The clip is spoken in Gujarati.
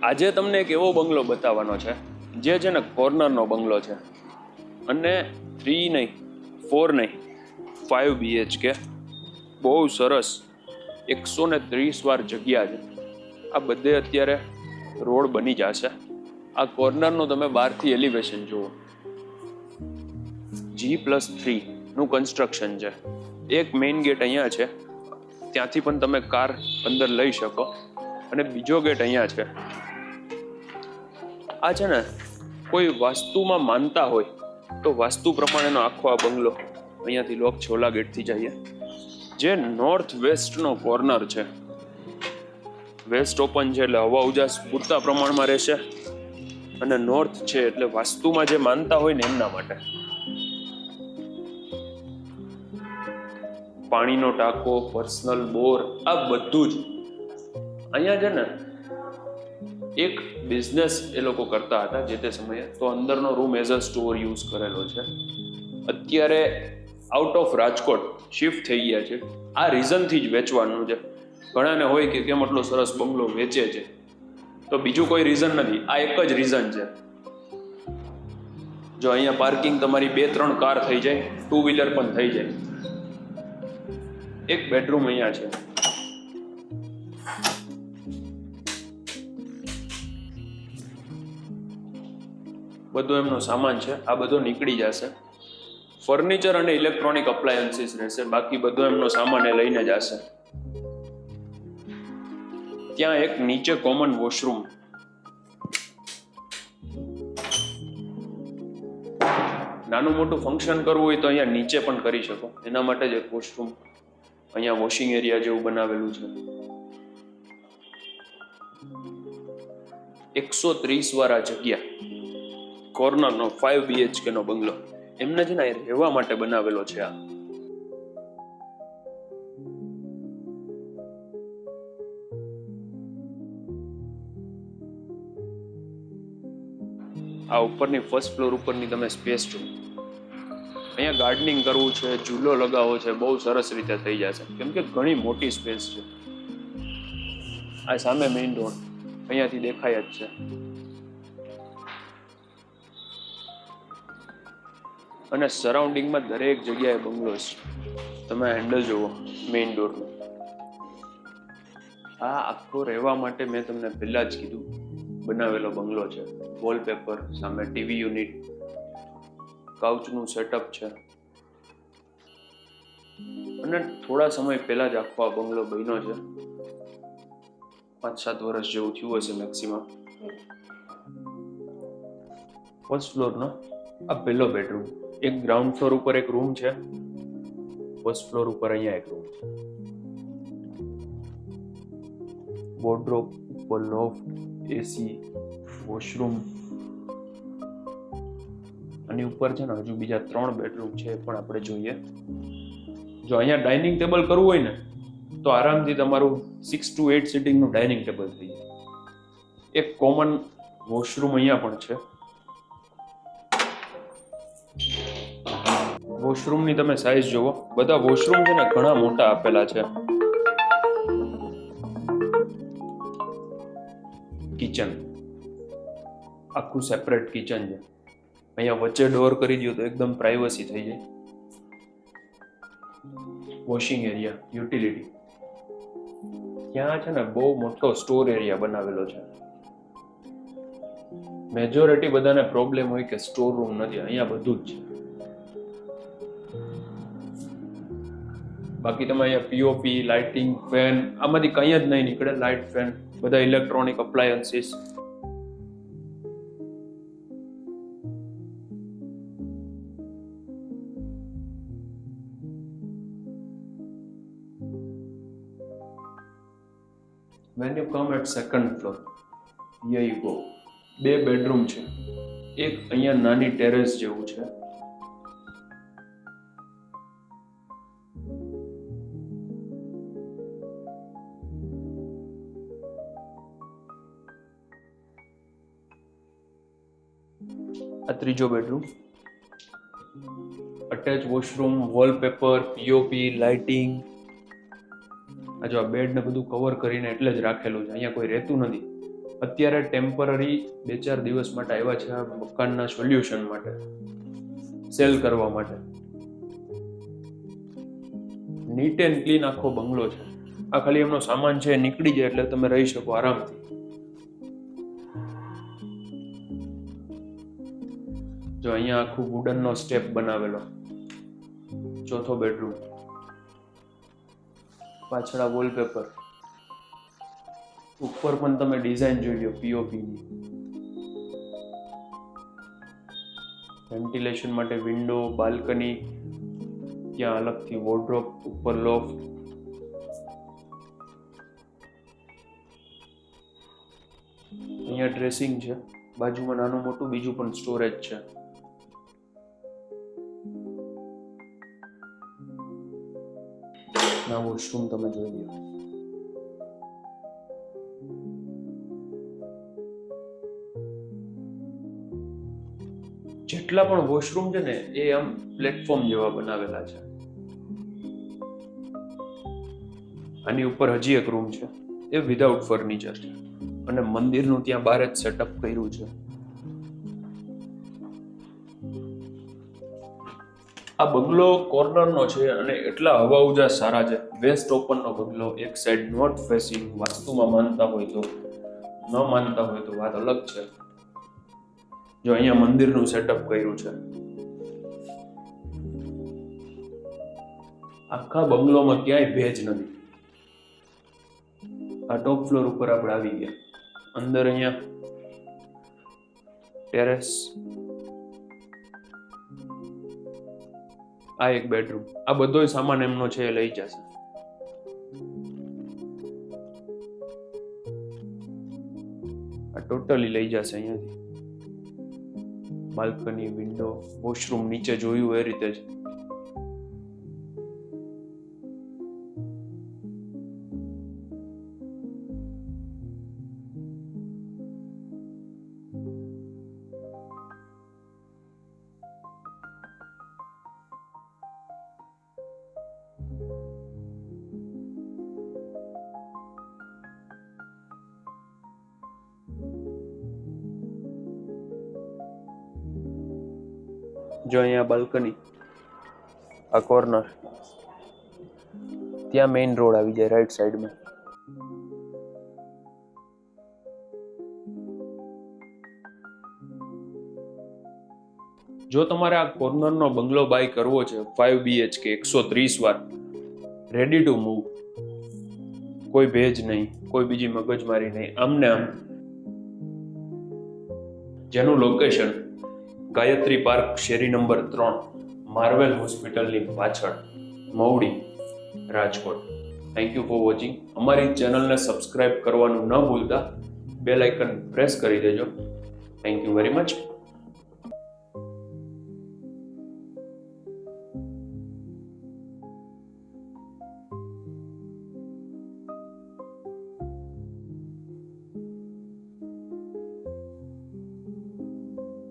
આજે તમને એક એવો બંગલો બતાવવાનો છે જે છે ને કોર્નરનો બંગલો છે અને 3 નહીં 4 નહીં 5 BHK બહુ સરસ 130 વાર જગ્યા છે. આ બધે અત્યારે રોડ બની જશે. આ કોર્નરનું તમે બહારથી એલિવેશન જુઓ. G+3 નું કન્સ્ટ્રક્શન છે. એક મેઇન ગેટ અહીંયા છે, ત્યાંથી પણ તમે કાર અંદર લઈ શકો અને બીજો ગેટ અહીંયા છે. આ છે ને કોઈ વાસ્તુમાં માનતા હોય તો વાસ્તુ પ્રમાણેનો આખો આ બંગલો અહીંયાથી લોક છોલા ગેટથી જઈએ, જે નોર્થ વેસ્ટનો કોર્નર છે. વેસ્ટ ઓપન છે એટલે હવા ઉજાસ પૂરતા પ્રમાણમાં રહેશે અને નોર્થ છે એટલે વાસ્તુમાં જે માનતા હોય ને એમના માટે. પાણીનો ટાંકો, પર્સનલ બોર, આ બધું જ અહીંયા છે ને. એક બિઝનેસ એ લોકો કરતા હતા જે તે સમયે, તો અંદરનો room as a store use કરેલો છે. અત્યારે આઉટ ઓફ રાજકોટ શિફ્ટ થઈ ગયા છે. આ રીઝનથી જ વેચવાનું છે. ઘણાને હોય કે કેમ આટલો સરસ બંગલો વેચે છે, તો બીજું કોઈ રીઝન નથી, આ એક જ રીઝન છે. જો અહીંયા પાર્કિંગ તમારી 2-3 કાર થઈ જાય, 2 વ્હીલર પણ થઈ જાય. એક બેડરૂમ અહીંયા છે. બધો એમનો સામાન છે, આ બધો નીકળી જશે. ફર્નિચર અને ઇલેક્ટ્રોનિક અપ્લાયન્સીસ રહેશે, બાકી બધો એમનો સામાન એ લઈને જશે. ત્યાં એક નીચે કોમન વોશરૂમ. નાનું મોટું ફંક્શન કરવું હોય તો અહીંયા નીચે પણ કરી શકો, એના માટે જ એક વોશરૂમ. અહીંયા વોશિંગ એરિયા જેવું બનાવેલું છે. 130 વાળા જગ્યા, કોર્નરનો 5 BHK નો બંગલો. એમને છે ને રહેવા માટે બનાવેલો છે. આ ઉપરની ફર્સ્ટ ફ્લોર ઉપરની તમે સ્પેસ જુઓ. અહીંયા ગાર્ડનિંગ કરવું છે, ઝૂલો લગાવવો છે, બહુ સરસ રીતે થઈ જશે, કેમ કે ઘણી મોટી સ્પેસ છે. આ સામે મેઇન રોડ અહીંયાથી દેખાય જ છે. અને સરાઉન્ડિંગમાં દરેક જગ્યાએ બંગલોસ. તમે હેન્ડલ જુઓ મેઇન ડોરનું. આ આખો રહેવા માટે મેં તમને પહેલા જ કીધું બનાવેલો બંગલો છે. વોલપેપર, સામે ટીવી યુનિટ, કાઉચનું સેટઅપ છે. અને થોડા સમય પહેલા જ આખો આ બંગલો બન્યો છે. 5-7 વર્ષ જેવું થયું હશે મેક્સિમમ. ફર્સ્ટ ફ્લોરનો આ પહેલો બેડરૂમ. એક ગ્રાઉન્ડ ફ્લોર ઉપર એક રૂમ છે, ફર્સ્ટ ફ્લોર ઉપર અહીંયા એક રૂમ છે. વોર્ડરોબ ઉપર, લોફ્ટ, એસી, વોશરૂમ. આની ઉપર છે ને હજુ બીજા 3 બેડરૂમ છે, પણ આપણે જોઈએ. જો અહીંયા ડાઇનિંગ ટેબલ કરવું હોય ને તો આરામથી તમારું 6 to 8 સીટિંગનું ડાઇનિંગ ટેબલ થઈ જાય. એક કોમન વોશરૂમ અહીંયા પણ છે. વોશરૂમની તમે સાઈઝ જુઓ. બધા વોશરૂમ છે ને ઘણા મોટા આપેલા છે. કિચન આખું સેપરેટ કિચન છે. અહીંયા વચ્ચે ડોર કરી દો તો એકદમ પ્રાઇવસી થઈ જાય. Washing area, utility. ત્યાં છે ને બહુ મોટો સ્ટોર એરિયા બનાવેલો છે. મેજોરિટી બધાને પ્રોબ્લેમ હોય કે સ્ટોર રૂમ નથી, અહીંયા બધું જ છે. બાકી તમે અહીંયા પીઓપી, લાઇટિંગ, ફેન, આમાંથી કંઈ જ નહીં નીકળે. લાઇટ, ફેન, બધા electronic appliances. When you come at second floor, here you go. 2 bedroom છે. એક અહીંયા નાની ટેરેસ જેવું છે. આ ત્રીજો bedroom. Attach washroom, wallpaper, POP, lighting. આ જો આ બેડ ને બધું કવર કરીને એટલે જ રાખેલું છે, અહીંયા કોઈ રહેતું નથી. અત્યારે ટેમ્પરરી 2-4 દિવસ માટે આવ્યા છે આ મકાનના સોલ્યુશન માટે, સેલ કરવા માટે. નીટ એન્ડ ક્લીન આખો બંગલો છે. આ ખાલી એમનો સામાન છે, નીકળી જાય એટલે તમે રહી શકો આરામથી. જો અહીંયા આખું વુડનનો સ્ટેપ બનાવેલો, 4થો બેડરૂમ. પાછળ વોલપેપર, ઉપર પણ તમે ડિઝાઇન જોઈ લો પીઓપી ની. વેન્ટિલેશન માટે વિન્ડો, બાલ્કની, ત્યાં અલગથી વોર્ડરોબ, ઉપર લોફ્ટ. અહીંયા ડ્રેસિંગ છે, બાજુમાં નાનું મોટું બીજું પણ સ્ટોરેજ છે. ના વોશરૂમ તમે જોઈ લો. જેટલા પણ વોશરૂમ છે ને એ આમ પ્લેટફોર્મ જેવા બનાવેલા છે. આની ઉપર હજી એક રૂમ છે, એ વિધાઉટ ફર્નિચર છે અને મંદિરનું ત્યાં બહાર જ સેટઅપ કર્યું છે. આ બંગલો કોર્નરનો છે અને એટલા હવા ઉજાસ સારા છે. વેસ્ટ ઓપનનો બંગલો, એક સાઈડ નોર્થ ફેસિંગ. વાસ્તુમાં માનતા હોય તો, ન માનતા હોય તો વાત અલગ છે. જો અહીંયા મંદિરનું સેટઅપ કર્યું છે. આખા બંગલોમાં ક્યાંય ભેજ નથી. આ ટોપ ફ્લોર ઉપર આપણે આવી ગયા. અંદર અહીંયા ટેરેસ. આ એક બેડરૂમ. આ બધો સામાન એમનો છે એ લઈ જશે. આ ટોટલી લઈ જશે અહીંયાથી. બાલ્કની, વિન્ડો, વોશરૂમ નીચે જોયું એ રીતે જ. જો અહીંયા બાલ્કની, આ કોર્નર, ત્યાં મેઇન રોડ આવી જાય રાઈટ સાઈડમાં. જો તમારે આ કોર્નરનો બંગલો બાય કરવો છે, 5 BHK, 130 વાર, રેડી ટુ મૂવ, કોઈ ભેજ નહીં, કોઈ બીજી મગજમારી નહીં, આમને આમ. જેનું લોકેશન ગાયત્રી પાર્ક, શેરી નંબર 3, માર્વેલ હોસ્પિટલની પાછળ, Mavdi, Rajkot. Thank you for watching. અમારી ચેનલને સબસ્ક્રાઇબ કરવાનું ન ભૂલતા, બેલ આઇકન પ્રેસ કરી દેજો. Thank you very much.